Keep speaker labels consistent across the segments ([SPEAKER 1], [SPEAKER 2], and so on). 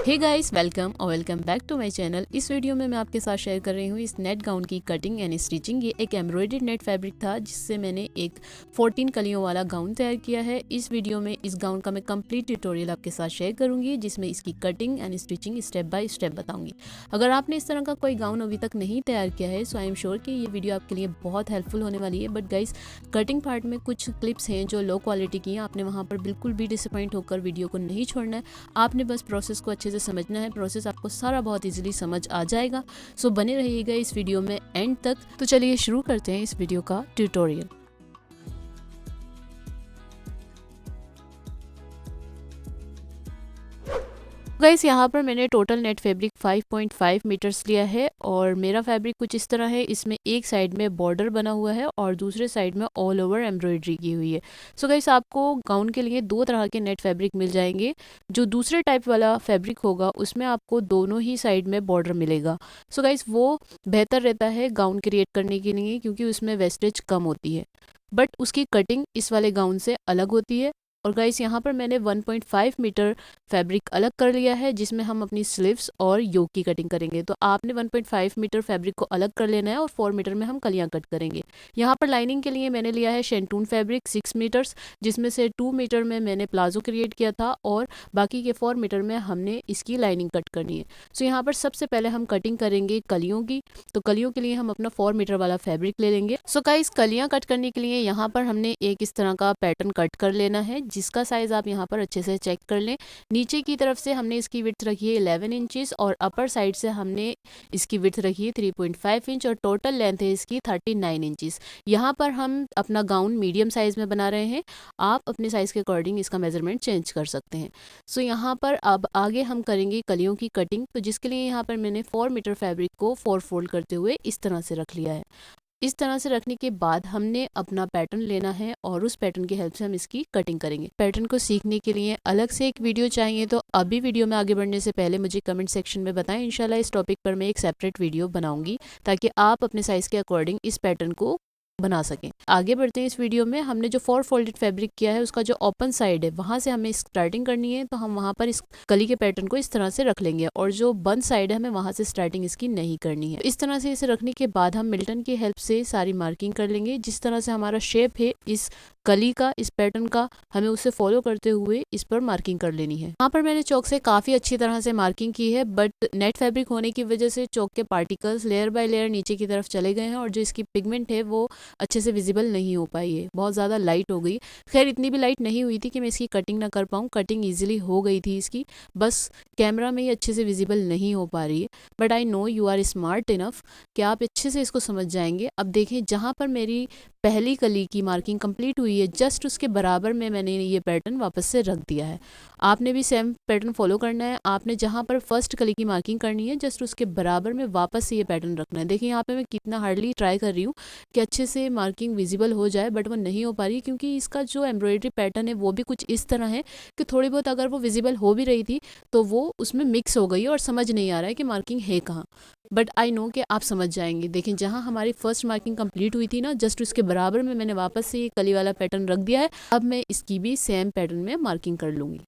[SPEAKER 1] हे guys, welcome और welcome back to my channel. इस video में मैं आपके साथ शेयर कर रही हूँ इस नेट गाउन की कटिंग एंड स्टिचिंग। ये एक एम्ब्रॉयडर्ड नेट फैब्रिक था जिससे मैंने एक 14 कलियों वाला गाउन तैयार किया है। इस वीडियो में इस गाउन का मैं कंप्लीट ट्यूटोरियल आपके साथ शेयर करूंगी जिसमें इसकी cutting and stitching step by step बताऊंगी। अगर आपने इस तरह का कोई गाउन अभी तक नहीं तैयार किया है सो आई एम श्योर कि ये वीडियो आपके लिए बहुत हेल्पफुल होने वाली है। बट गाइस, कटिंग पार्ट में कुछ क्लिप्स हैं जो लो क्वालिटी की हैं। आपने वहाँ पर बिल्कुल भी डिसअपॉइंट होकर वीडियो को नहीं छोड़ना है। आपने बस प्रोसेस को अच्छे से समझना है। प्रोसेस आपको सारा बहुत इजीली समझ आ जाएगा। सो बने रहिएगा इस वीडियो में एंड तक। तो चलिए शुरू करते हैं इस वीडियो का ट्यूटोरियल। गाइस, यहाँ पर मैंने टोटल नेट फैब्रिक 5.5 मीटर्स लिया है और मेरा फैब्रिक कुछ इस तरह है। इसमें एक साइड में बॉर्डर बना हुआ है और दूसरे साइड में ऑल ओवर एम्ब्रॉयडरी की हुई है। सो गाइस, आपको गाउन के लिए दो तरह के नेट फैब्रिक मिल जाएंगे। जो दूसरे टाइप वाला फैब्रिक होगा उसमें आपको दोनों ही साइड में बॉर्डर मिलेगा। सो गाइस, वो बेहतर रहता है गाउन क्रिएट करने के लिए क्योंकि उसमें वेस्टेज कम होती है। बट उसकी कटिंग इस वाले गाउन से अलग होती है। और गाइस, यहाँ पर मैंने 1.5 मीटर फैब्रिक अलग कर लिया है जिसमें हम अपनी स्लीव्स और योक की कटिंग करेंगे। तो आपने 1.5 मीटर फैब्रिक को अलग कर लेना है और 4 मीटर में हम कलियां कट करेंगे। यहाँ पर लाइनिंग के लिए मैंने लिया है शेंटून फैब्रिक 6 मीटर्स, जिसमें से 2 मीटर में मैंने प्लाजो क्रिएट किया था और बाकी के 4 मीटर में हमने इसकी लाइनिंग कट करनी है। सो यहाँ पर सबसे पहले हम कटिंग करेंगे कलियों की। तो कलियों के लिए हम अपना 4 मीटर वाला फैब्रिक ले लेंगे। सो गाइस, कलियां कट करने के लिए यहाँ पर हमने एक इस तरह का पैटर्न कट कर लेना है जिसका साइज आप यहाँ पर अच्छे से चेक कर लें। नीचे की तरफ से हमने इसकी विड्थ रखी है 11 इंचेस और अपर साइड से हमने इसकी विड्थ रखी है 3.5 इंच और टोटल लेंथ है इसकी 39 इंचेस। यहाँ पर हम अपना गाउन मीडियम साइज में बना रहे हैं। आप अपने साइज के अकॉर्डिंग इसका मेजरमेंट चेंज कर सकते हैं। सो यहाँ पर अब आगे हम करेंगे कलियों की कटिंग। तो जिसके लिए यहाँ पर मैंने 4 मीटर फैब्रिक को 4 फोल्ड करते हुए इस तरह से रख लिया है। इस तरह से रखने के बाद हमने अपना पैटर्न लेना है और उस पैटर्न की हेल्प से हम इसकी कटिंग करेंगे। पैटर्न को सीखने के लिए अलग से एक वीडियो चाहिए तो अभी वीडियो में आगे बढ़ने से पहले मुझे कमेंट सेक्शन में बताएं। इंशाल्लाह इस टॉपिक पर मैं एक सेपरेट वीडियो बनाऊंगी ताकि आप अपने साइज के अकॉर्डिंग इस पैटर्न को बना सकें। आगे बढ़ते हैं इस वीडियो में। हमने जो 4 फोल्डेड फैब्रिक किया है उसका जो ओपन साइड है वहां से हमें स्टार्टिंग करनी है। तो हम वहां पर इस कली के पैटर्न को इस तरह से रख लेंगे और जो बंद साइड है हमें वहां से स्टार्टिंग इसकी नहीं करनी है। इस तरह से इसे रखने के बाद हम मिल्टन की हेल्प से सारी मार्किंग कर लेंगे। जिस तरह से हमारा शेप है इस कली का, इस पैटर्न का, हमें उसे फॉलो करते हुए इस पर मार्किंग कर लेनी है। यहाँ पर मैंने चौक से काफी अच्छी तरह से मार्किंग की है बट नेट फैब्रिक होने की वजह से चौक के पार्टिकल्स लेयर बाय लेयर नीचे की तरफ चले गए हैं और जो इसकी पिगमेंट है वो अच्छे से विजिबल नहीं हो पाई है, बहुत ज़्यादा लाइट हो गई। खैर, इतनी भी लाइट नहीं हुई थी कि मैं इसकी कटिंग ना कर पाऊँ। कटिंग ईजिली हो गई थी इसकी, बस कैमरा में ही अच्छे से विजिबल नहीं हो पा रही है। But I know you are smart enough कि आप अच्छे से इसको समझ जाएंगे। अब देखें, जहाँ पर मेरी पहली कली की मार्किंग कंप्लीट हुई है जस्ट उसके बराबर में मैंने ये पैटर्न वापस से रख दिया है। आपने भी सेम पैटर्न फॉलो करना है। आपने जहाँ पर फर्स्ट कली की मार्किंग करनी है जस्ट उसके बराबर में वापस से ये पैटर्न रखना है। देखिए, यहाँ पे मैं कितना हार्डली ट्राई कर रही हूँ कि अच्छे से मार्किंग विजिबल हो जाए बट वो नहीं हो पा रही क्योंकि इसका जो एम्ब्रॉयडरी पैटर्न है वो भी कुछ इस तरह है कि थोड़ी बहुत अगर वो विजिबल हो भी रही थी तो वो उसमें मिक्स हो गई और समझ नहीं आ रहा है कि मार्किंग है कहाँ। बट आई नो कि आप समझ जाएंगे। देखें, जहाँ हमारी फर्स्ट मार्किंग कंप्लीट हुई थी ना जस्ट उसके बराबर में मैंने वापस से ये कली वाला पैटर्न रख दिया है। अब मैं इसकी भी सेम पैटर्न में मार्किंग कर लूंगी।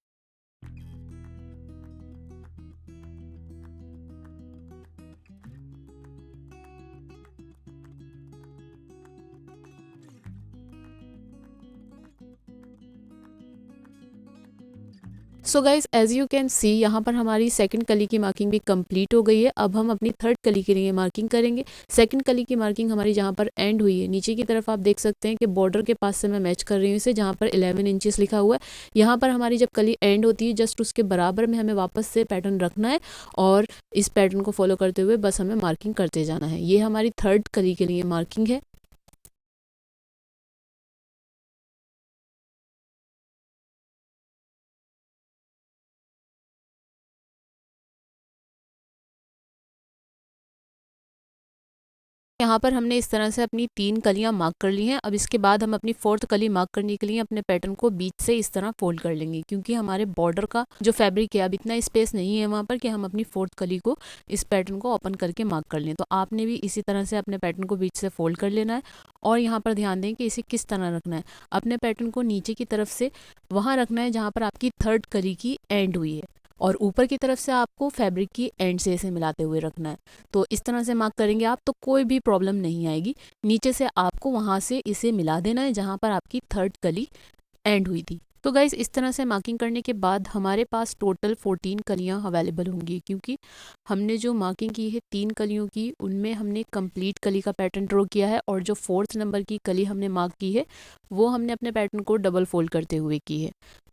[SPEAKER 1] So guys, as you can see यहाँ पर हमारी सेकंड कली की मार्किंग भी कंप्लीट हो गई है। अब हम अपनी थर्ड कली के लिए मार्किंग करेंगे। सेकंड कली की मार्किंग हमारी जहाँ पर एंड हुई है नीचे की तरफ आप देख सकते हैं कि बॉर्डर के पास से मैं मैच कर रही हूँ इसे, जहाँ पर 11 इंचेस लिखा हुआ है। यहाँ पर हमारी जब कली एंड होती है जस्ट उसके बराबर में हमें वापस से पैटर्न रखना है और इस पैटर्न को फॉलो करते हुए बस हमें मार्किंग करते जाना है। ये हमारी थर्ड कली के लिए मार्किंग है। यहाँ पर हमने इस तरह से अपनी 3 कलियां मार्क कर ली हैं। अब इसके बाद हम अपनी 4th कली मार्क करने के लिए अपने पैटर्न को बीच से इस तरह फोल्ड कर लेंगे क्योंकि हमारे बॉर्डर का जो फैब्रिक है अब इतना स्पेस नहीं है वहाँ पर कि हम अपनी 4th कली को इस पैटर्न को ओपन करके मार्क कर लें। तो आपने भी इसी तरह से अपने पैटर्न को बीच से फोल्ड कर लेना है और यहाँ पर ध्यान दें कि इसे किस तरह रखना है। अपने पैटर्न को नीचे की तरफ से वहाँ रखना है जहाँ पर आपकी 3rd कली की एंड हुई है और ऊपर की तरफ से आपको फैब्रिक की एंड से इसे मिलाते हुए रखना है। तो इस तरह से मार्क करेंगे आप तो कोई भी प्रॉब्लम नहीं आएगी। नीचे से आपको वहाँ से इसे मिला देना है जहाँ पर आपकी थर्ड कली एंड हुई थी। तो गाइज़ इस तरह से मार्किंग करने के बाद हमारे पास टोटल 14 कलियाँ अवेलेबल होंगी, क्योंकि हमने जो मार्किंग की है 3 कलियों की, उनमें हमने कंप्लीट कली का पैटर्न ड्रॉ किया है, और जो 4th नंबर की कली हमने मार्क की है वो हमने अपने पैटर्न को डबल फोल्ड करते हुए की है।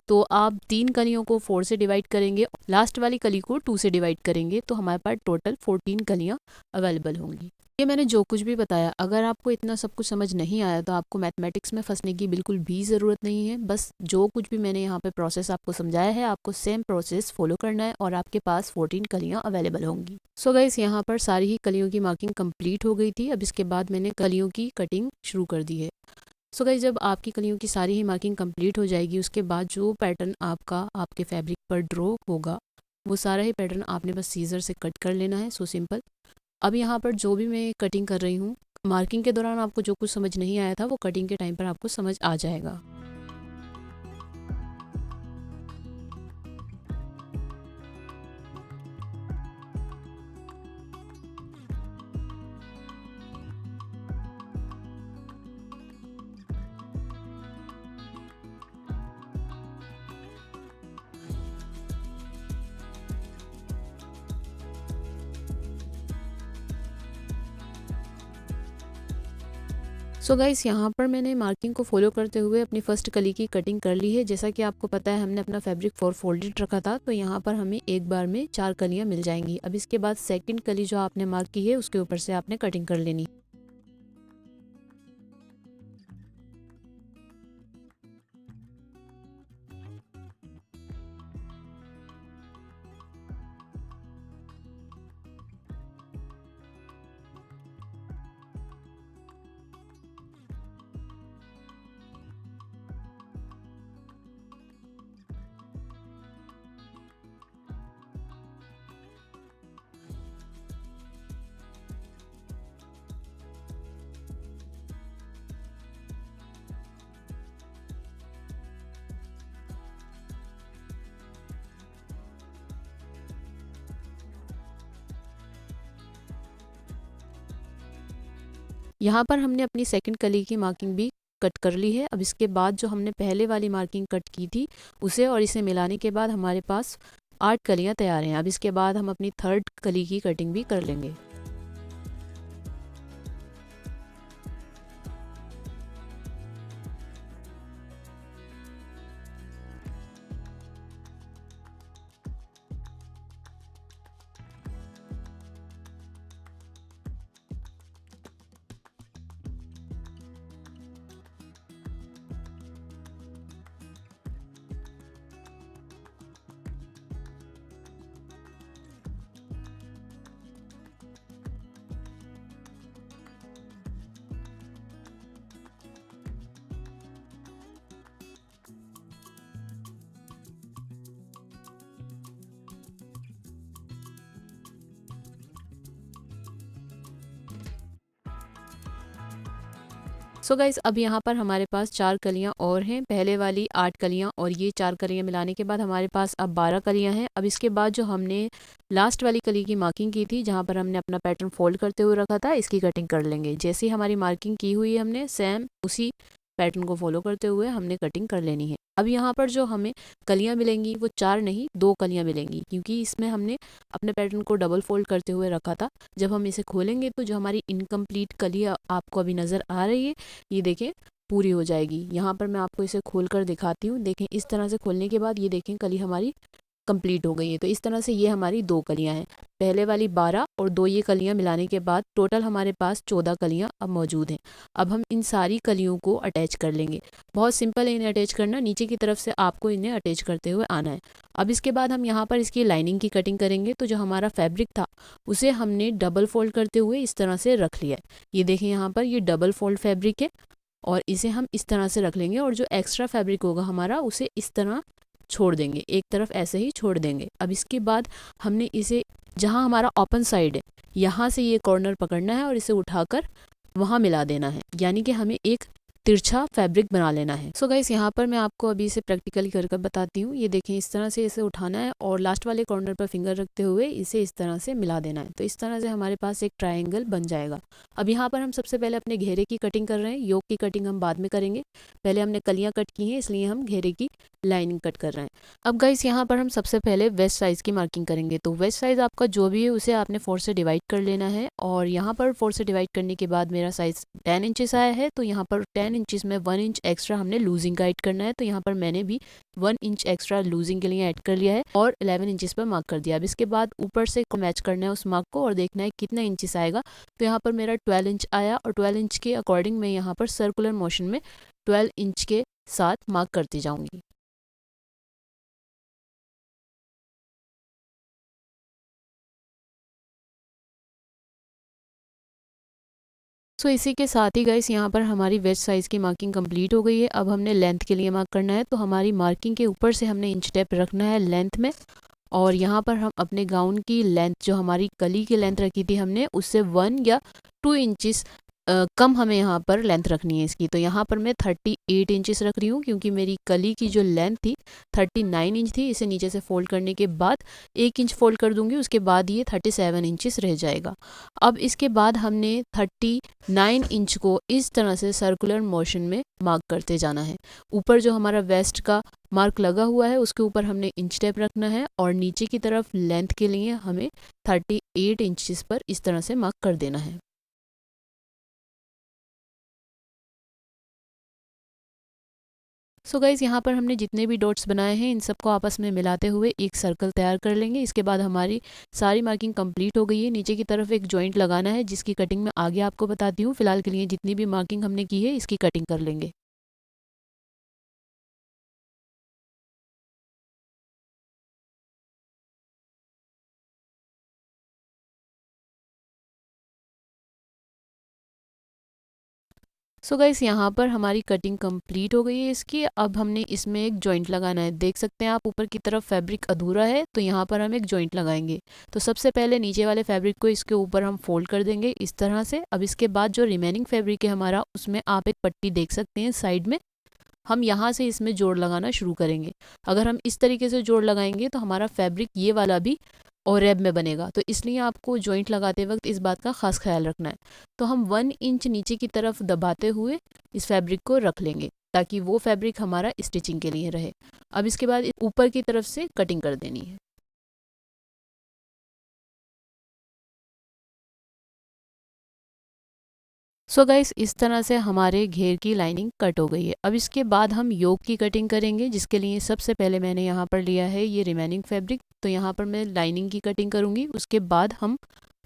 [SPEAKER 1] तो आप 3 कलियों को 4 से डिवाइड करेंगे, लास्ट वाली कली को 2 से डिवाइड करेंगे, तो हमारे पास टोटल 14 कलियाँ अवेलेबल होंगी। ये मैंने जो कुछ भी बताया, अगर आपको इतना सब कुछ समझ नहीं आया तो आपको मैथमेटिक्स में फंसने की बिल्कुल भी ज़रूरत नहीं है। बस जो कुछ भी मैंने यहाँ पे प्रोसेस आपको समझाया है, आपको सेम प्रोसेस फॉलो करना है और आपके पास 14 कलियाँ अवेलेबल होंगी। सो गाइस यहाँ पर सारी ही कलियों की मार्किंग कंप्लीट हो गई थी। अब इसके बाद मैंने कलियों की कटिंग शुरू कर दी है। सो गाइस जब आपकी कलियों की सारी ही मार्किंग कंप्लीट हो जाएगी, उसके बाद जो पैटर्न आपका आपके फैब्रिक पर ड्रॉ होगा वो सारा ही पैटर्न आपने बस सीजर से कट कर लेना है। So simple. अब यहाँ पर जो भी मैं कटिंग कर रही हूँ, मार्किंग के दौरान आपको जो कुछ समझ नहीं आया था वो कटिंग के टाइम पर आपको समझ आ जाएगा। सो गाइस यहाँ पर मैंने मार्किंग को फॉलो करते हुए अपनी फर्स्ट कली की कटिंग कर ली है। जैसा कि आपको पता है हमने अपना फैब्रिक 4 फोल्डेड रखा था, तो यहाँ पर हमें एक बार में 4 कलियाँ मिल जाएंगी। अब इसके बाद सेकंड कली जो आपने मार्क की है उसके ऊपर से आपने कटिंग कर लेनी। यहाँ पर हमने अपनी सेकंड कली की मार्किंग भी कट कर ली है। अब इसके बाद जो हमने पहले वाली मार्किंग कट की थी उसे और इसे मिलाने के बाद हमारे पास 8 कलियाँ तैयार हैं। अब इसके बाद हम अपनी थर्ड कली की कटिंग भी कर लेंगे। सो गाइस अब यहाँ पर हमारे पास 4 कलियाँ और हैं। पहले वाली 8 कलियाँ और ये 4 कलियाँ मिलाने के बाद हमारे पास अब 12 कलियाँ हैं। अब इसके बाद जो हमने लास्ट वाली कली की मार्किंग की थी, जहाँ पर हमने अपना पैटर्न फोल्ड करते हुए रखा था, इसकी कटिंग कर लेंगे। जैसे ही हमारी मार्किंग की हुई है हमने सेम उसी पैटर्न को फॉलो करते हुए हमने कटिंग कर लेनी है। अब यहाँ पर जो हमें कलियाँ मिलेंगी वो 4 नहीं 2 कलियाँ मिलेंगी, क्योंकि इसमें हमने अपने पैटर्न को डबल फोल्ड करते हुए रखा था। जब हम इसे खोलेंगे तो जो हमारी इनकम्प्लीट कली आपको अभी नज़र आ रही है, ये देखें पूरी हो जाएगी। यहाँ पर मैं आपको इसे खोल कर दिखाती हूँ। देखें इस तरह से खोलने के बाद ये देखें कली हमारी कंप्लीट हो गई है। तो इस तरह से ये हमारी 2 कलियां हैं। पहले वाली 12 और 2 ये कलियां मिलाने के बाद टोटल हमारे पास 14 कलियां अब मौजूद हैं। अब हम इन सारी कलियों को अटैच कर लेंगे। बहुत सिंपल है इन्हें अटैच करना, नीचे की तरफ से आपको इन्हें अटैच करते हुए आना है। अब इसके बाद हम यहाँ पर इसकी लाइनिंग की कटिंग करेंगे। तो जो हमारा फैब्रिक था उसे हमने डबल फोल्ड करते हुए इस तरह से रख लिया है। ये देखें यहाँ पर ये डबल फोल्ड फैब्रिक है और इसे हम इस तरह से रख लेंगे, और जो एक्स्ट्रा फैब्रिक होगा हमारा उसे इस तरह छोड़ देंगे, एक तरफ ऐसे ही छोड़ देंगे। अब इसके बाद हमने इसे जहाँ हमारा ओपन साइड है यहाँ से ये कॉर्नर पकड़ना है और इसे उठाकर वहाँ मिला देना है। यानी कि हमें एक तिरछा फैब्रिक बना लेना है। सो गाइस यहाँ पर मैं आपको अभी इसे प्रैक्टिकली कर बताती हूँ। ये देखें, इस तरह से इसे उठाना है और लास्ट वाले कॉर्नर पर फिंगर रखते हुए इसे इस तरह से मिला देना है। तो इस तरह से हमारे पास एक ट्रायंगल बन जाएगा। अब यहाँ पर हम सबसे पहले अपने घेरे की कटिंग कर रहे हैं। योक की कटिंग हम बाद में करेंगे, पहले हमने कलियाँ कट की हैं, इसलिए हम घेरे की लाइनिंग कट कर रहे हैं। अब गाइस यहाँ पर हम सबसे पहले वेस्ट साइज़ की मार्किंग करेंगे। तो वेस्ट साइज़ आपका जो भी है उसे आपने 4 से डिवाइड कर लेना है और यहाँ पर 4 से डिवाइड करने के बाद मेरा साइज़ 10 इंचेस आया है। तो यहाँ पर 10 इंचेस में 1 इंच एक्स्ट्रा हमने लूजिंग का ऐड करना है। तो यहाँ पर मैंने भी 1 इंच एक्स्ट्रा लूजिंग के लिए ऐड कर लिया है और 11 इंचेस पर मार्क कर दिया। अब इसके बाद ऊपर से मैच करना है उस मार्क को और देखना है कितना इंचेस आएगा। तो यहाँ पर मेरा 12 इंच आया और 12 इंच के अकॉर्डिंग मैं यहाँ पर सर्कुलर मोशन में 12 इंच के साथ मार्क करती जाऊंगी। सो इसी के साथ ही गाइस यहाँ पर हमारी वेस्ट साइज़ की मार्किंग कंप्लीट हो गई है। अब हमने लेंथ के लिए मार्क करना है। तो हमारी मार्किंग के ऊपर से हमने इंच टेप रखना है लेंथ में और यहाँ पर हम अपने गाउन की लेंथ, जो हमारी कली की लेंथ रखी थी हमने, उससे 1 या 2 इंचेस कम हमें यहाँ पर लेंथ रखनी है इसकी। तो यहाँ पर मैं 38 इंचेस रख रही हूँ क्योंकि मेरी कली की जो लेंथ थी 39 इंच थी। इसे नीचे से फोल्ड करने के बाद 1 इंच फोल्ड कर दूंगी, उसके बाद ये 37 इंचेस रह जाएगा। अब इसके बाद हमने 39 इंच को इस तरह से सर्कुलर मोशन में मार्क करते जाना है। ऊपर जो हमारा वेस्ट का मार्क लगा हुआ है उसके ऊपर हमने इंच टेप रखना है और नीचे की तरफ लेंथ के लिए हमें 38 इंचेस पर इस तरह से मार्क कर देना है। सो गाइज यहाँ पर हमने जितने भी डॉट्स बनाए हैं इन सबको आपस में मिलाते हुए एक सर्कल तैयार कर लेंगे। इसके बाद हमारी सारी मार्किंग कंप्लीट हो गई है। नीचे की तरफ एक जॉइंट लगाना है जिसकी कटिंग मैं आगे आपको बताती हूँ। फिलहाल के लिए जितनी भी मार्किंग हमने की है इसकी कटिंग कर लेंगे। सो गाइस यहाँ पर हमारी कटिंग कंप्लीट हो गई है इसकी। अब हमने इसमें एक जॉइंट लगाना है। देख सकते हैं आप ऊपर की तरफ फैब्रिक अधूरा है तो यहाँ पर हम एक जॉइंट लगाएंगे। तो सबसे पहले नीचे वाले फैब्रिक को इसके ऊपर हम फोल्ड कर देंगे इस तरह से। अब इसके बाद जो रिमेनिंग फैब्रिक है हमारा, उसमें आप एक पट्टी देख सकते हैं साइड में। हम यहाँ से इसमें जोड़ लगाना शुरू करेंगे। अगर हम इस तरीके से जोड़ लगाएंगे तो हमारा फैब्रिक ये वाला भी और रैब में बनेगा। तो इसलिए आपको जॉइंट लगाते वक्त इस बात का खास ख्याल रखना है। तो हम 1 इंच नीचे की तरफ दबाते हुए इस फैब्रिक को रख लेंगे ताकि वो फैब्रिक हमारा स्टिचिंग के लिए रहे। अब इसके बाद ऊपर की तरफ से कटिंग कर देनी है। सो गाइस इस तरह से हमारे घेर की लाइनिंग कट हो गई है। अब इसके बाद हम योक की कटिंग करेंगे, जिसके लिए सबसे पहले मैंने यहाँ पर लिया है ये रिमेनिंग फैब्रिक। तो यहाँ पर मैं लाइनिंग की कटिंग करूँगी, उसके बाद हम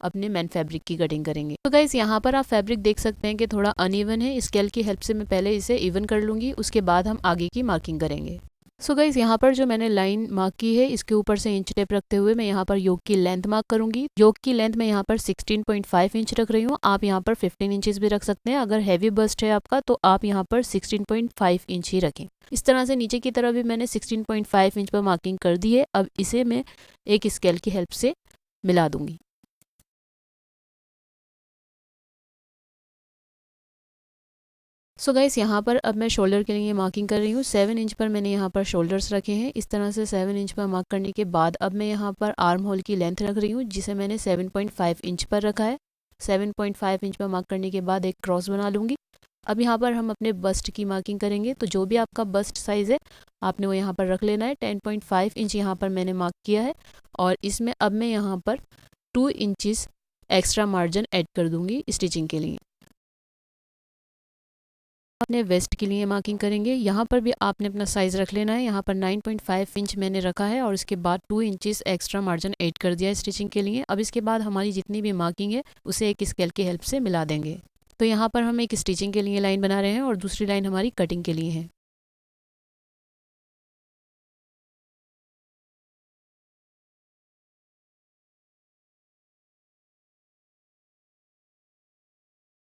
[SPEAKER 1] अपने मेन फैब्रिक की कटिंग करेंगे। तो गाइस यहाँ पर आप फैब्रिक देख सकते हैं कि थोड़ा अनइवन है। स्केल की हेल्प से मैं पहले इसे इवन कर लूँगी, उसके बाद हम आगे की मार्किंग करेंगे। सो गाइस यहाँ पर जो मैंने लाइन मार्क की है इसके ऊपर से इंच टेप रखते हुए मैं यहाँ पर योक की लेंथ मार्क करूंगी। योक की लेंथ मैं यहाँ पर 16.5 इंच रख रही हूँ। आप यहाँ पर 15 इंचेस भी रख सकते हैं। अगर हैवी बस्ट है आपका तो आप यहाँ पर 16.5 इंच ही रखें। इस तरह से नीचे की तरफ भी मैंने 16.5 इंच पर मार्किंग कर दी है। अब इसे मैं एक स्केल की हेल्प से मिला दूंगी। सो गाइस यहाँ पर अब मैं शोल्डर के लिए मार्किंग कर रही हूँ। 7 इंच पर मैंने यहाँ पर शोल्डर्स रखे हैं। इस तरह से 7 इंच पर मार्क करने के बाद अब मैं यहाँ पर आर्म होल की लेंथ रख रही हूँ, जिसे मैंने 7.5 इंच पर रखा है। 7.5 इंच पर मार्क करने के बाद एक क्रॉस बना लूँगी। अब यहाँ पर हम अपने बस्ट की मार्किंग करेंगे। तो जो भी आपका बस्ट साइज़ है आपने वो यहाँ पर रख लेना है। 10.5 इंच यहाँ पर मैंने मार्क किया है और इसमें अब मैं यहाँ पर 2 इंचज़ एक्स्ट्रा मार्जिन ऐड कर दूँगी स्टिचिंग के लिए। अपने वेस्ट के लिए मार्किंग करेंगे। यहाँ पर भी आपने अपना साइज़ रख लेना है। यहाँ पर 9.5 इंच मैंने रखा है और उसके बाद 2 इंचेस एक्स्ट्रा मार्जिन ऐड कर दिया है स्टिचिंग के लिए। अब इसके बाद हमारी जितनी भी मार्किंग है उसे एक स्केल की हेल्प से मिला देंगे। तो यहाँ पर हम एक स्टिचिंग के लिए लाइन बना रहे हैं और दूसरी लाइन हमारी कटिंग के लिए है।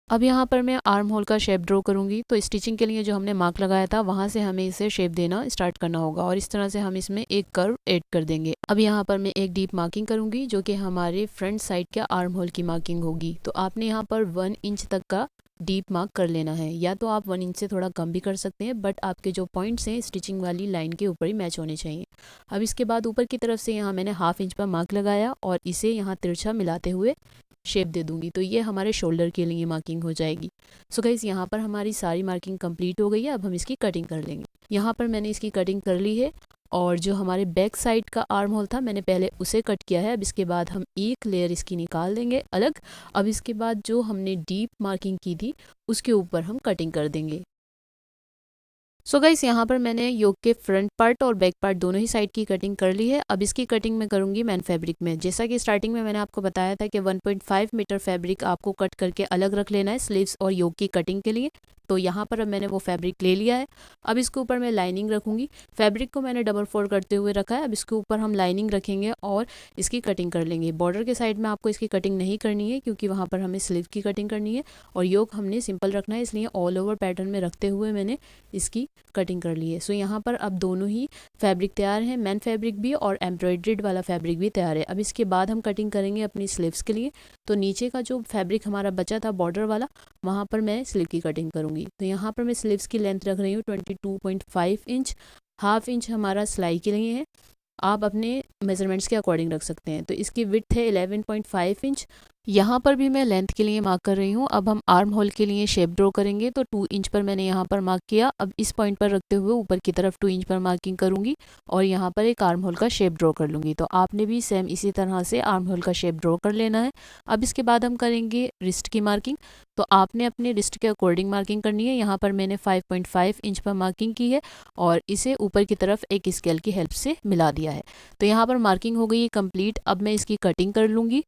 [SPEAKER 1] अब यहाँ पर मैं आर्म होल का शेप ड्रॉ करूँगी। तो स्टिचिंग के लिए जो हमने मार्क लगाया था वहाँ से हमें इसे शेप देना स्टार्ट करना होगा और इस तरह से हम इसमें एक कर्व ऐड कर देंगे। अब यहाँ पर मैं एक डीप मार्किंग करूँगी जो कि हमारे फ्रंट साइड के आर्म होल की मार्किंग होगी। तो आपने यहाँ पर 1 इंच तक का डीप मार्क कर लेना है, या तो आप 1 इंच से थोड़ा कम भी कर सकते हैं, बट आपके जो पॉइंट्स हैं स्टिचिंग वाली लाइन के ऊपर ही मैच होने चाहिए। अब इसके बाद ऊपर की तरफ से यहाँ मैंने 1/2 इंच पर मार्क लगाया और इसे यहाँ तिरछा मिलाते हुए शेप दे दूंगी, तो ये हमारे शोल्डर के लिए मार्किंग हो जाएगी। सो गाइस, यहाँ पर हमारी सारी मार्किंग कंप्लीट हो गई है। अब हम इसकी कटिंग कर लेंगे। यहाँ पर मैंने इसकी कटिंग कर ली है और जो हमारे बैक साइड का आर्म होल था मैंने पहले उसे कट किया है। अब इसके बाद हम एक लेयर इसकी निकाल देंगे अलग। अब इसके बाद जो हमने डीप मार्किंग की थी उसके ऊपर हम कटिंग कर देंगे। सो गाइस, यहाँ पर मैंने योक के फ्रंट पार्ट और बैक पार्ट दोनों ही साइड की कटिंग कर ली है। अब इसकी कटिंग मैं करूँगी मैन फैब्रिक में। जैसा कि स्टार्टिंग में मैंने आपको बताया था कि 1.5 मीटर फैब्रिक आपको कट करके अलग रख लेना है स्लीव्स और योक की कटिंग के लिए। तो यहाँ पर अब मैंने वो फैब्रिक ले लिया है। अब इसके ऊपर मैं लाइनिंग रखूँगी। फैब्रिक को मैंने डबल फोल्ड करते हुए रखा है। अब इसके ऊपर हम लाइनिंग रखेंगे और इसकी कटिंग कर लेंगे। बॉर्डर के साइड में आपको इसकी कटिंग नहीं करनी है क्योंकि वहाँ पर हमें स्लीव की कटिंग करनी है और योक हमने सिंपल रखना है, इसलिए ऑल ओवर पैटर्न में रखते हुए मैंने इसकी कटिंग कर ली है। सो यहाँ पर अब दोनों ही फैब्रिक तैयार हैं, मैन फैब्रिक भी और एम्ब्रॉयड्रीड वाला फैब्रिक भी तैयार है। अब इसके बाद हम कटिंग करेंगे अपनी स्लीव्स के लिए। तो नीचे का जो फैब्रिक हमारा बचा था बॉर्डर वाला, वहाँ पर मैं स्लीव की कटिंग करूँगी। तो यहाँ पर मैं स्लीव्स की लेंथ रख रही हूँ 22.5 इंच। 1/2 इंच हमारा सिलाई के लिए है, आप अपने मेजरमेंट्स के अकॉर्डिंग रख सकते हैं। तो इसकी विड्थ है 11.5 इंच। यहाँ पर भी मैं लेंथ के लिए मार्क कर रही हूँ। अब हम आर्म होल के लिए शेप ड्रॉ करेंगे, तो 2 इंच पर मैंने यहाँ पर मार्क किया। अब इस पॉइंट पर रखते हुए ऊपर की तरफ 2 इंच पर मार्किंग करूँगी और यहाँ पर एक आर्म होल का शेप ड्रॉ कर लूँगी। तो आपने भी सेम इसी तरह से आर्म होल का शेप ड्रॉ कर लेना है। अब इसके बाद हम करेंगे रिस्ट की मार्किंग। तो आपने अपने रिस्ट के अकॉर्डिंग मार्किंग करनी है। यहाँ पर मैंने 5.5 इंच पर मार्किंग की है और इसे ऊपर की तरफ एक स्केल की हेल्प से मिला दिया है। तो यहाँ पर मार्किंग हो गई है कंप्लीट। अब मैं इसकी कटिंग कर लूँगी।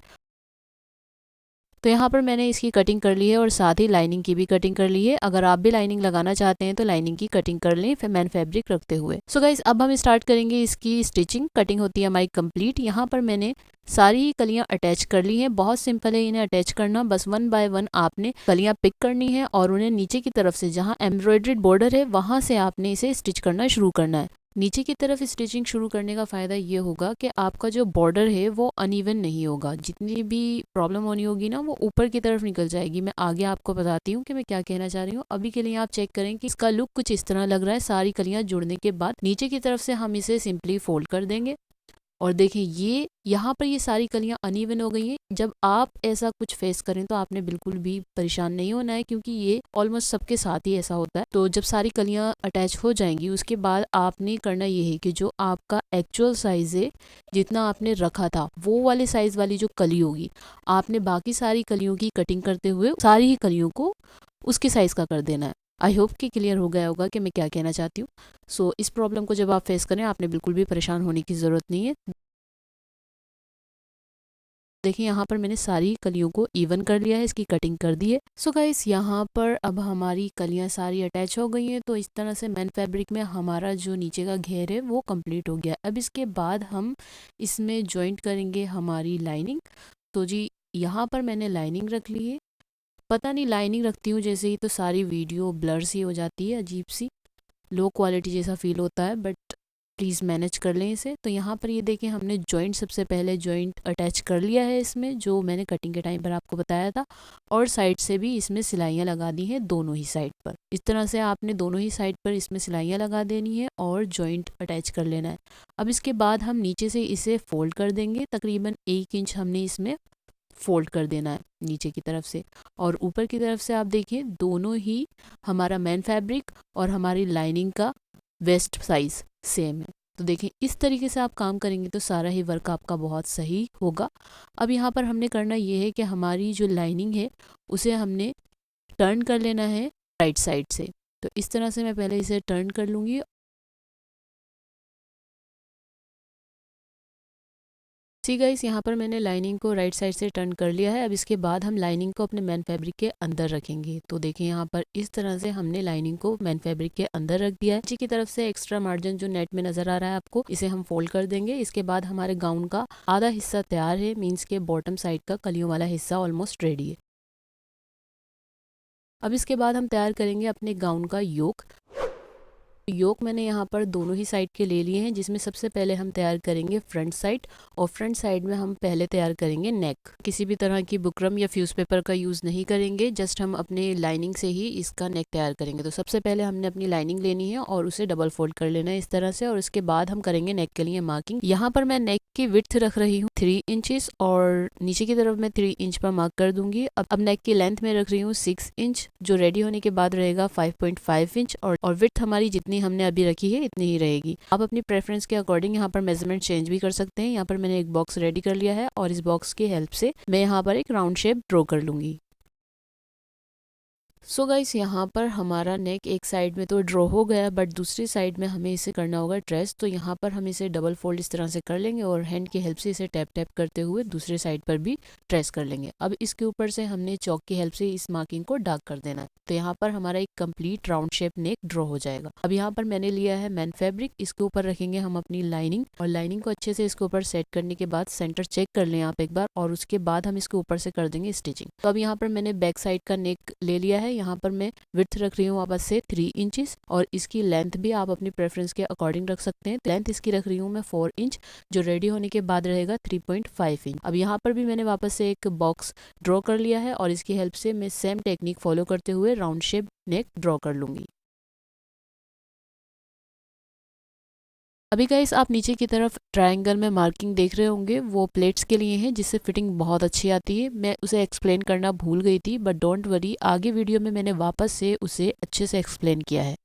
[SPEAKER 1] तो यहाँ पर मैंने इसकी कटिंग कर ली है और साथ ही लाइनिंग की भी कटिंग कर ली है। अगर आप भी लाइनिंग लगाना चाहते हैं तो लाइनिंग की कटिंग कर लें फिर मैन फैब्रिक रखते हुए। सो गाइस, अब हम स्टार्ट करेंगे इसकी स्टिचिंग। कटिंग होती है हमारी कंप्लीट। यहाँ पर मैंने सारी ही कलियां अटैच कर ली हैं। बहुत सिंपल है इन्हें अटैच करना। बस 1 बाय 1 आपने कलियां पिक करनी है और उन्हें नीचे की तरफ से जहाँ एम्ब्रॉयड्रीड बॉर्डर है वहां से आपने इसे स्टिच करना शुरू करना है। नीचे की तरफ स्टिचिंग शुरू करने का फ़ायदा ये होगा कि आपका जो बॉर्डर है वो अनइवन नहीं होगा। जितनी भी प्रॉब्लम होनी होगी ना वो ऊपर की तरफ निकल जाएगी। मैं आगे आपको बताती हूँ कि मैं क्या कहना चाह रही हूँ। अभी के लिए आप चेक करें कि इसका लुक कुछ इस तरह लग रहा है। सारी कलियाँ जुड़ने के बाद नीचे की तरफ से हम इसे सिंपली फोल्ड कर देंगे और देखें ये यहाँ पर ये सारी कलियाँ अनइवन हो गई हैं। जब आप ऐसा कुछ फेस करें तो आपने बिल्कुल भी परेशान नहीं होना है क्योंकि ये ऑलमोस्ट सबके साथ ही ऐसा होता है। तो जब सारी कलियाँ अटैच हो जाएंगी उसके बाद आपने करना ये है कि जो आपका एक्चुअल साइज है जितना आपने रखा था वो वाले साइज वाली जो कली होगी आपने बाकी सारी कलियों की कटिंग करते हुए सारी ही कलियों को उसके साइज का कर देना है। आई होप कि क्लियर हो गया होगा कि मैं क्या कहना चाहती हूँ। सो इस प्रॉब्लम को जब आप फेस करें आपने बिल्कुल भी परेशान होने की ज़रूरत नहीं है। देखिए यहाँ पर मैंने सारी कलियों को इवन कर लिया है, इसकी कटिंग कर दी है। सो गाइस, यहाँ पर अब हमारी कलियाँ सारी अटैच हो गई हैं। तो इस तरह से मैन फैब्रिक में हमारा जो नीचे का घेर है वो कंप्लीट हो गया। अब इसके बाद हम इसमें जॉइंट करेंगे हमारी लाइनिंग। तो जी यहाँ पर मैंने लाइनिंग रख ली है। पता नहीं लाइनिंग रखती हूँ जैसे ही तो सारी वीडियो ब्लर सी हो जाती है, अजीब सी लो क्वालिटी जैसा फील होता है, बट प्लीज़ मैनेज कर लें इसे। तो यहाँ पर ये देखें हमने जॉइंट सबसे पहले जॉइंट अटैच कर लिया है इसमें, जो मैंने कटिंग के टाइम पर आपको बताया था, और साइड से भी इसमें सिलाइयाँ लगा दी हैं दोनों ही साइड पर। इस तरह से आपने दोनों ही साइड पर इसमें सिलाइयाँ लगा देनी है और जॉइंट अटैच कर लेना है। अब इसके बाद हम नीचे से इसे फोल्ड कर देंगे। तकरीबन 1 इंच हमने इसमें फोल्ड कर देना है नीचे की तरफ से, और ऊपर की तरफ से आप देखिए दोनों ही हमारा मैन फैब्रिक और हमारी लाइनिंग का वेस्ट साइज सेम है। तो देखिए इस तरीके से आप काम करेंगे तो सारा ही वर्क आपका बहुत सही होगा। अब यहाँ पर हमने करना ये है कि हमारी जो लाइनिंग है उसे हमने टर्न कर लेना है राइट साइड से। तो इस तरह से मैं पहले इसे टर्न कर लूँगी। सी गाइस, यहाँ पर मैंने लाइनिंग को राइट साइड से टर्न कर लिया है। अब इसके बाद हम लाइनिंग को अपने मैन फैब्रिक के अंदर रखेंगे। तो देखिए यहाँ पर इस तरह से हमने लाइनिंग को मैन फैब्रिक के अंदर रख दिया है। नीचे की तरफ से एक्स्ट्रा मार्जिन जो नेट में नजर आ रहा है आपको, इसे हम फोल्ड कर देंगे। इसके बाद हमारे गाउन का आधा हिस्सा तैयार है, मीन्स के बॉटम साइड का कलियों वाला हिस्सा ऑलमोस्ट रेडी है। अब इसके बाद हम तैयार करेंगे अपने गाउन का योक। योक मैंने यहाँ पर दोनों ही साइड के ले लिए हैं, जिसमें सबसे पहले हम तैयार करेंगे फ्रंट साइड, और फ्रंट साइड में हम पहले तैयार करेंगे नेक। किसी भी तरह की बुकरम या फ्यूज पेपर का यूज़ नहीं करेंगे, जस्ट हम अपने लाइनिंग से ही इसका नेक तैयार करेंगे। तो सबसे पहले हमने अपनी लाइनिंग लेनी है और उसे डबल फोल्ड कर लेना है इस तरह से, और उसके बाद हम करेंगे नेक के लिए मार्किंग। यहाँ पर मैं नेक की विड्थ रख रही हूँ 3 इंचेस और नीचे की तरफ मैं 3 इंच पर मार्क कर दूंगी। अब नेक की लेंथ में रख रही हूँ 6 इंच, जो रेडी होने के बाद रहेगा 5.5 इंच, और विड्थ हमारी जितनी हमने अभी रखी है इतनी ही रहेगी। आप अपनी प्रेफरेंस के अकॉर्डिंग यहाँ पर मेजरमेंट चेंज भी कर सकते हैं। यहाँ पर मैंने एक बॉक्स रेडी कर लिया है और इस बॉक्स की हेल्प से मैं यहाँ पर एक राउंड शेप ड्रॉ कर लूंगी। सो गाइस, यहाँ पर हमारा नेक एक साइड में तो ड्रॉ हो गया, बट दूसरी साइड में हमें इसे करना होगा ट्रेस। तो यहाँ पर हम इसे डबल फोल्ड इस तरह से कर लेंगे और हैंड की हेल्प से इसे टैप टैप करते हुए दूसरी साइड पर भी ट्रेस कर लेंगे। अब इसके ऊपर से हमने चौक की हेल्प से इस मार्किंग को डार्क कर देना है। तो यहाँ पर हमारा एक कंप्लीट राउंड शेप नेक ड्रॉ हो जाएगा। अब यहाँ पर मैंने लिया है मैन फैब्रिक, इसके ऊपर रखेंगे हम अपनी लाइनिंग, और लाइनिंग को अच्छे से इसके ऊपर सेट करने के बाद सेंटर चेक कर लें आप एक बार, और उसके बाद हम इसके ऊपर से कर देंगे स्टिचिंग। तो अब यहाँ पर मैंने बैक साइड का नेक ले लिया है। यहाँ पर मैं विड्थ रख रही हूँ वापस से 3 इंचेस, और इसकी लेंथ भी आप अपनी प्रेफरेंस के अकॉर्डिंग रख सकते हैं। लेंथ इसकी रख रही हूँ मैं 4 इंच, जो रेडी होने के बाद रहेगा 3.5 इंच। अब यहाँ पर भी मैंने वापस से एक बॉक्स ड्रॉ कर लिया है और इसकी हेल्प से मैं सेम टेक्निक फॉलो करते हुए राउंड शेप नेक ड्रॉ कर लूंगी। अभी गाइस, आप नीचे की तरफ ट्रायंगल में मार्किंग देख रहे होंगे, वो प्लेट्स के लिए हैं जिससे फिटिंग बहुत अच्छी आती है। मैं उसे एक्सप्लेन करना भूल गई थी, बट डोंट वरी, आगे वीडियो में मैंने वापस से उसे अच्छे से एक्सप्लेन किया है।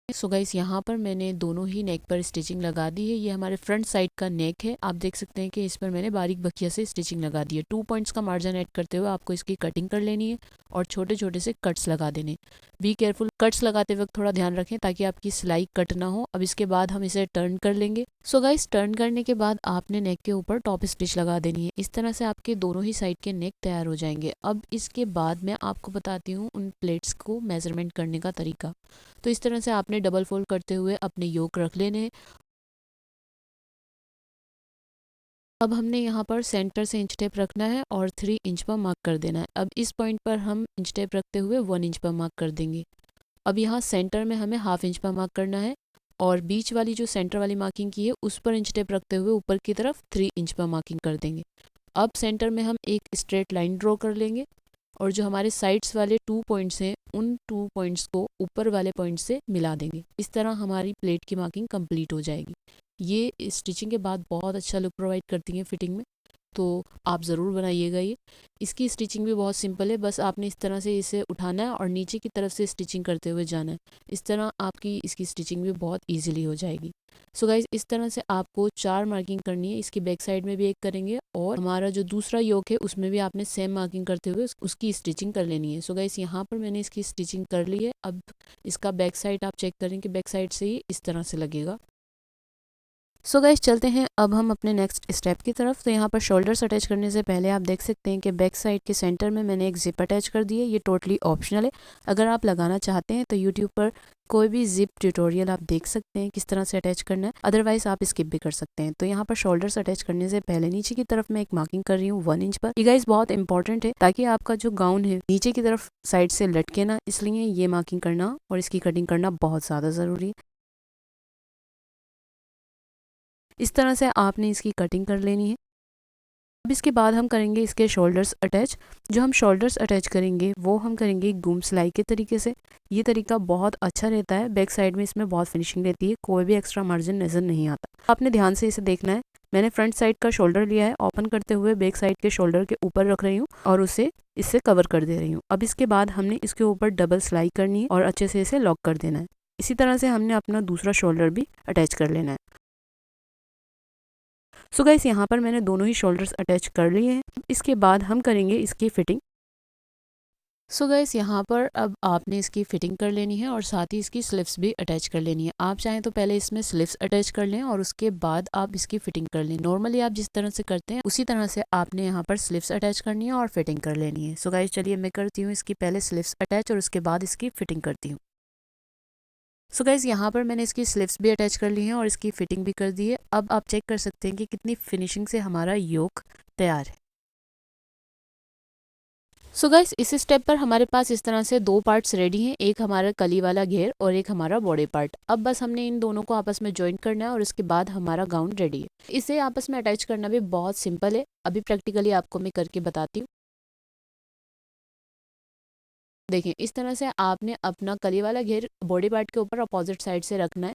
[SPEAKER 1] सो गाइस, यहाँ पर मैंने दोनों ही नेक पर स्टिचिंग लगा दी है। ये हमारे फ्रंट साइड का नेक है। आप देख सकते हैं कि इस पर मैंने बारीक बखिया से स्टिचिंग लगा दी है। 2 पॉइंट्स का मार्जिन ऐड करते हुए आपको इसकी कटिंग कर लेनी है और छोटे छोटे से कट्स लगा देने। बी केयरफुल, कट्स लगाते वक्त थोड़ा ध्यान रखें ताकि आपकी सिलाई कट ना हो। अब इसके बाद हम इसे टर्न कर लेंगे। सो गाइस, टर्न करने के बाद आपने नेक के ऊपर टॉप स्टिच लगा देनी है। इस तरह से आपके दोनों ही साइड के नेक तैयार हो जाएंगे। अब इसके बाद मैं आपको बताती हूँ उन प्लेट्स को मेजरमेंट करने का तरीका। तो इस तरह से आपने डबल फोल्ड करते हुए अपने योक रख लेने हैं। अब हमने यहाँ पर सेंटर से इंच टेप रखना है और 3 इंच पर मार्क कर देना है। अब इस पॉइंट पर हम इंच टेप रखते हुए 1 इंच पर मार्क कर देंगे। अब यहाँ सेंटर में हमें हाफ इंच पर मार्क करना है, और बीच वाली जो सेंटर वाली मार्किंग की है उस पर इंच टेप रखते हुए ऊपर की तरफ 3 इंच पर मार्किंग कर देंगे। अब सेंटर में हम एक स्ट्रेट लाइन ड्रॉ कर लेंगे, और जो हमारे साइड्स वाले 2 पॉइंट्स हैं उन 2 पॉइंट्स को ऊपर वाले पॉइंट से मिला देंगे। इस तरह हमारी प्लेट की मार्किंग कंप्लीट हो जाएगी। ये स्टिचिंग के बाद बहुत अच्छा लुक प्रोवाइड करती हैं फिटिंग में, तो आप ज़रूर बनाइएगा ये। इसकी स्टिचिंग भी बहुत सिंपल है, बस आपने इस तरह से इसे उठाना है और नीचे की तरफ से स्टिचिंग करते हुए जाना है। इस तरह आपकी इसकी स्टिचिंग भी बहुत ईजिली हो जाएगी। सो गाइज, इस तरह से आपको 4 मार्किंग करनी है। इसकी बैक साइड में भी एक करेंगे, और हमारा जो दूसरा योक है उसमें भी आपने सेम मार्किंग करते हुए उसकी स्टिचिंग कर लेनी है। सो गाइज, यहाँ पर मैंने इसकी स्टिचिंग कर ली है। अब इसका बैक साइड आप चेक करें कि बैक साइड से ही इस तरह से लगेगा। सो गाइस, चलते हैं अब हम अपने नेक्स्ट स्टेप की तरफ। तो यहाँ पर शोल्डर्स अटैच करने से पहले आप देख सकते हैं कि बैक साइड के सेंटर में मैंने एक जिप अटैच कर दी है। ये टोटली ऑप्शनल है। अगर आप लगाना चाहते हैं तो यूट्यूब पर कोई भी जिप ट्यूटोरियल आप देख सकते हैं किस तरह से अटैच करना है, अदरवाइज आप स्किप भी कर सकते हैं। तो यहाँ पर शोल्डर्स अटैच करने से पहले नीचे की तरफ मैं एक मार्किंग कर रही हूँ 1 इंच पर। ये गाइस बहुत इंपॉर्टेंट है ताकि आपका जो गाउन है नीचे की तरफ साइड से लटके ना, इसलिए ये मार्किंग करना और इसकी कटिंग करना बहुत ज़्यादा ज़रूरी है। इस तरह से आपने इसकी कटिंग कर लेनी है। अब इसके बाद हम करेंगे इसके शोल्डर्स अटैच। जो हम शोल्डर्स अटैच करेंगे वो हम करेंगे गुम सिलाई के तरीके से। ये तरीका बहुत अच्छा रहता है, बैक साइड में इसमें बहुत फिनिशिंग रहती है, कोई भी एक्स्ट्रा मार्जिन नजर नहीं आता। आपने ध्यान से इसे देखना है। मैंने फ्रंट साइड का शोल्डर लिया है, ओपन करते हुए बैक साइड के शोल्डर के ऊपर रख रही हूँ और उसे इससे कवर कर दे रही हूँ। अब इसके बाद हमने इसके ऊपर डबल सिलाई करनी है और अच्छे से इसे लॉक कर देना है। इसी तरह से हमने अपना दूसरा शोल्डर भी अटैच कर लेना है। सो गाइस, यहाँ पर मैंने दोनों ही शोल्डर्स अटैच कर लिए हैं। इसके बाद हम करेंगे इसकी फिटिंग। सो गाइस, यहाँ पर अब आपने इसकी फिटिंग कर लेनी है और साथ ही इसकी स्लीव्स भी अटैच कर लेनी है। आप चाहें तो पहले इसमें स्लीव्स अटैच कर लें और उसके बाद आप इसकी फिटिंग कर लें। नॉर्मली आप जिस तरह से करते हैं उसी तरह से आपने यहाँ पर स्लीव्स अटैच करनी है और फिटिंग कर लेनी है। सो गाइस, चलिए मैं करती हूँ इसकी पहले स्लीव्स अटैच और उसके बाद इसकी फिटिंग करती हूँ। सो गाइस, यहाँ पर मैंने इसकी स्लीव्स भी अटैच कर ली हैं और इसकी फिटिंग भी कर दी है। अब आप चेक कर सकते हैं कि कितनी फिनिशिंग से हमारा योक तैयार है। सो गाइस इस स्टेप पर हमारे पास इस तरह से दो पार्ट्स रेडी हैं, एक हमारा कली वाला घेर और एक हमारा बॉडी पार्ट। अब बस हमने इन दोनों को आपस में ज्वाइन करना है और इसके बाद हमारा गाउन रेडी है। इसे आपस में अटैच करना भी बहुत सिंपल है, अभी प्रैक्टिकली आपको मैं करके बताती हूँ। देखिए इस तरह से आपने अपना कली वाला घेर बॉडी पार्ट के ऊपर अपोजिट साइड से रखना है।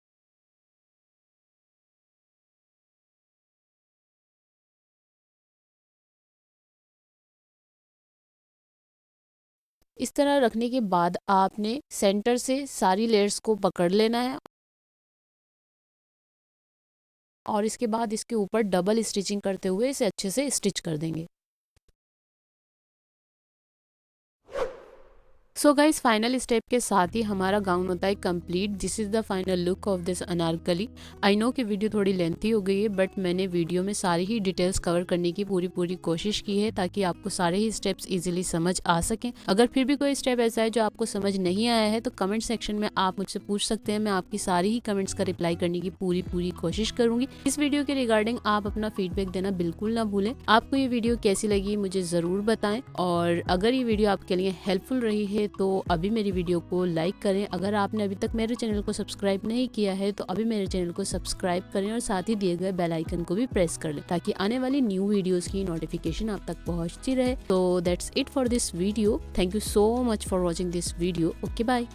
[SPEAKER 1] इस तरह रखने के बाद आपने सेंटर से सारी लेयर्स को पकड़ लेना है और इसके बाद इसके ऊपर डबल स्टिचिंग करते हुए इसे अच्छे से स्टिच कर देंगे। सो गाइस फाइनल स्टेप के साथ ही हमारा गाउन होता है complete. This is the final look of this Anarkali. I know कि वीडियो थोड़ी लेंथी हो गई है, बट मैंने वीडियो में सारी ही डिटेल्स कवर करने की पूरी कोशिश की है ताकि आपको सारे ही स्टेप्स इजीली समझ आ सकें। अगर फिर भी कोई स्टेप ऐसा है जो आपको समझ नहीं आया है तो कमेंट सेक्शन में आप मुझसे पूछ सकते हैं, मैं आपकी सारी ही कमेंट्स का रिप्लाई करने की पूरी कोशिश करूंगी। इस वीडियो के रिगार्डिंग आप अपना फीडबैक देना बिल्कुल ना भूलें। आपको ये वीडियो कैसी लगी मुझे ज़रूर बताएं, और अगर ये वीडियो आपके लिए हेल्पफुल रही है तो अभी मेरी वीडियो को लाइक करें। अगर आपने अभी तक मेरे चैनल को सब्सक्राइब नहीं किया है तो अभी मेरे चैनल को सब्सक्राइब करें और साथ ही दिए गए बेल आइकन को भी प्रेस कर लें ताकि आने वाली न्यू वीडियोस की नोटिफिकेशन आप तक पहुंचती रहे। तो that's it for this video. Thank you so much for watching this video. Okay bye.